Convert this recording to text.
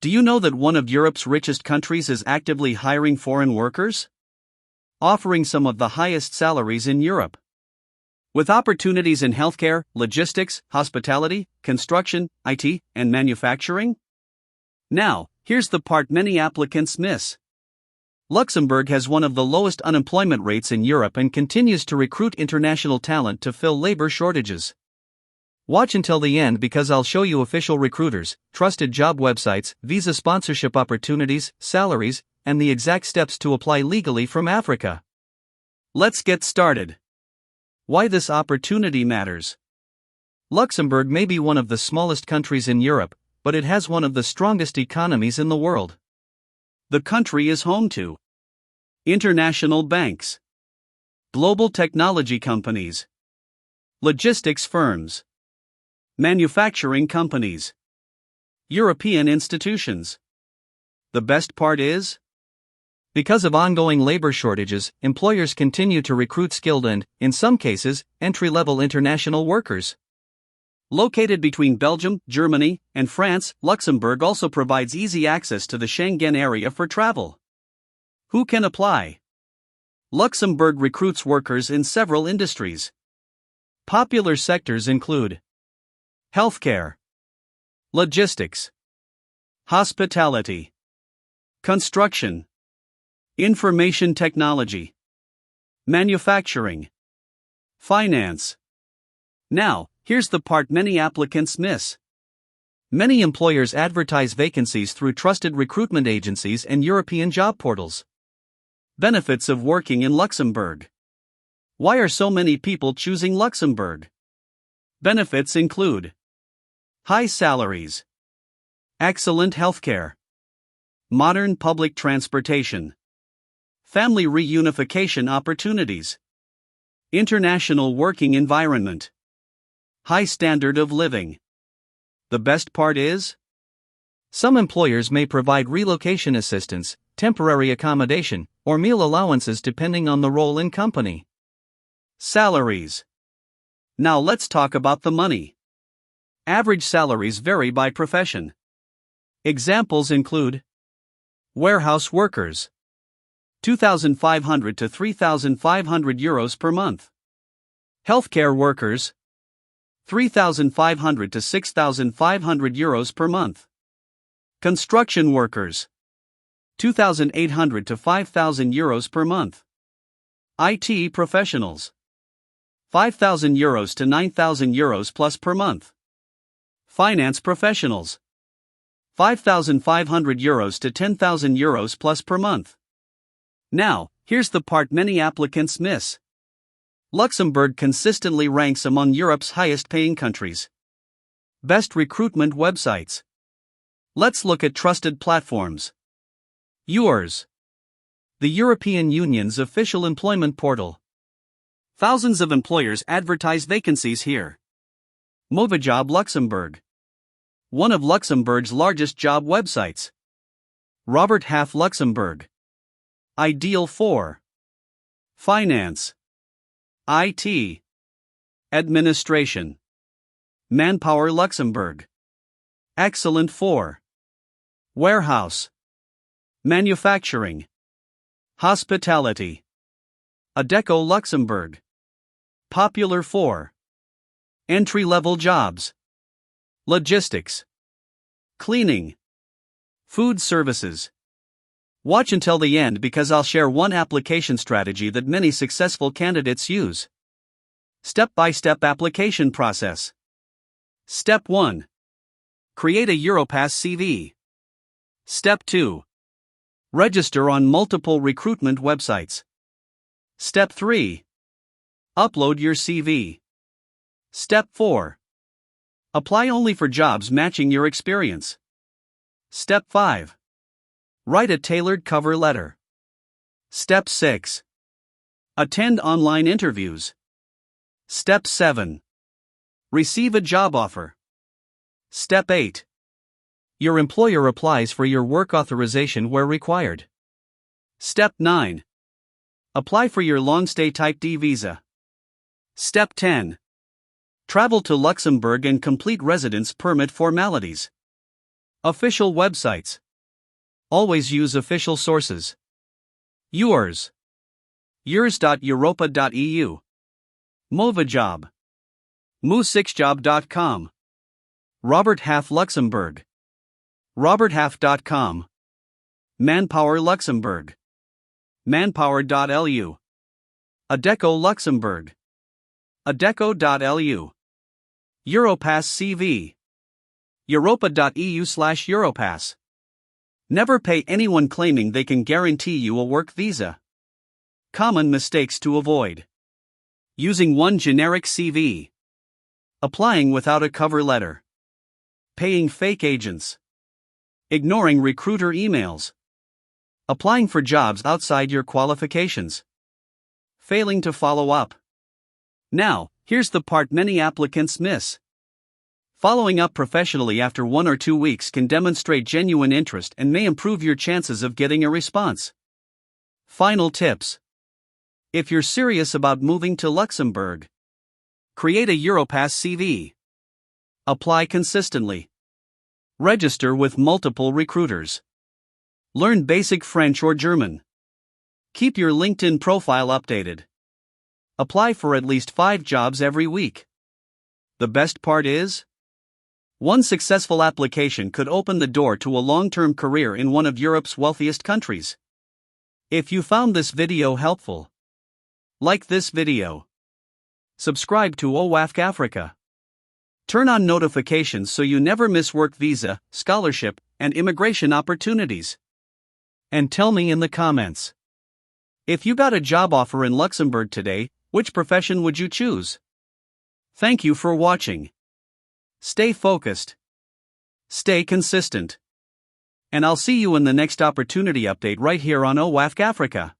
Do you know that one of Europe's richest countries is actively hiring foreign workers? Offering some of the highest salaries in Europe. With opportunities in healthcare, logistics, hospitality, construction, IT, and manufacturing? Now, here's the part many applicants miss. Luxembourg has one of the lowest unemployment rates in Europe and continues to recruit international talent to fill labor shortages. Watch until the end because I'll show you official recruiters, trusted job websites, visa sponsorship opportunities, salaries, and the exact steps to apply legally from Africa. Let's get started. Why this opportunity matters. Luxembourg may be one of the smallest countries in Europe, but it has one of the strongest economies in the world. The country is home to international banks, global technology companies, logistics firms, manufacturing companies, European institutions. The best part is, because of ongoing labor shortages, employers continue to recruit skilled and, in some cases, entry-level international workers. Located between Belgium, Germany, and France, Luxembourg also provides easy access to the Schengen area for travel. Who can apply? Luxembourg recruits workers in several industries. Popular sectors include healthcare, logistics, hospitality, construction, information technology, manufacturing, finance. Now, here's the part many applicants miss. Many employers advertise vacancies through trusted recruitment agencies and European job portals. Benefits of working in Luxembourg. Why are so many people choosing Luxembourg? Benefits include high salaries, excellent healthcare, modern public transportation, family reunification opportunities, international working environment, high standard of living. The best part is, some employers may provide relocation assistance, temporary accommodation, or meal allowances depending on the role in company. Salaries. Now let's talk about the money. Average salaries vary by profession. Examples include warehouse workers, 2,500 to 3,500 euros per month. Healthcare workers, 3,500 to 6,500 euros per month. Construction workers, 2,800 to 5,000 euros per month. IT professionals, 5,000 euros to 9,000 euros plus per month. Finance professionals, 5,500 euros to 10,000 euros plus per month. Now, here's the part many applicants miss. Luxembourg consistently ranks among Europe's highest-paying countries. Best recruitment websites. Let's look at trusted platforms. Yours. The European Union's official employment portal. Thousands of employers advertise vacancies here. Movajob Luxembourg. One of Luxembourg's largest job websites. Robert Half Luxembourg. Ideal for finance, IT, administration. Manpower Luxembourg. Excellent for warehouse, manufacturing, hospitality. Adecco Luxembourg. Popular for entry-level jobs, logistics, cleaning, food services. Watch until the end because I'll share one application strategy that many successful candidates use. Step-by-step application process. Step 1. Create a Europass CV. Step 2. Register on multiple recruitment websites. Step 3. Upload your CV. Step 4. Apply only for jobs matching your experience. Step 5. Write a tailored cover letter. Step 6. Attend online interviews. Step 7. Receive a job offer. Step 8. Your employer applies for your work authorization where required. Step 9. Apply for your long-stay Type D visa. Step 10. Travel to Luxembourg and complete residence permit formalities. Official websites. Always use official sources. Yours. yours.europa.eu. Movajob. Mu6job.com. Robert Half Luxembourg. roberthalf.com. Manpower Luxembourg. manpower.lu. Adecco Luxembourg. adecco.lu. Europass CV. europa.eu/Europass. Never pay anyone claiming they can guarantee you a work visa. Common mistakes to avoid. Using one generic CV. Applying without a cover letter. Paying fake agents. Ignoring recruiter emails. Applying for jobs outside your qualifications. Failing to follow up. Now, here's the part many applicants miss. Following up professionally after 1 or 2 weeks can demonstrate genuine interest and may improve your chances of getting a response. Final tips. If you're serious about moving to Luxembourg, create a Europass CV. Apply consistently. Register with multiple recruiters. Learn basic French or German. Keep your LinkedIn profile updated. Apply for at least 5 jobs every week. The best part is, one successful application could open the door to a long-term career in one of Europe's wealthiest countries. If you found this video helpful, like this video. Subscribe to Owafk Africa. Turn on notifications so you never miss work visa, scholarship, and immigration opportunities. And tell me in the comments. If you got a job offer in Luxembourg today, which profession would you choose? Thank you for watching. Stay focused. Stay consistent. And I'll see you in the next opportunity update right here on Owafk Africa.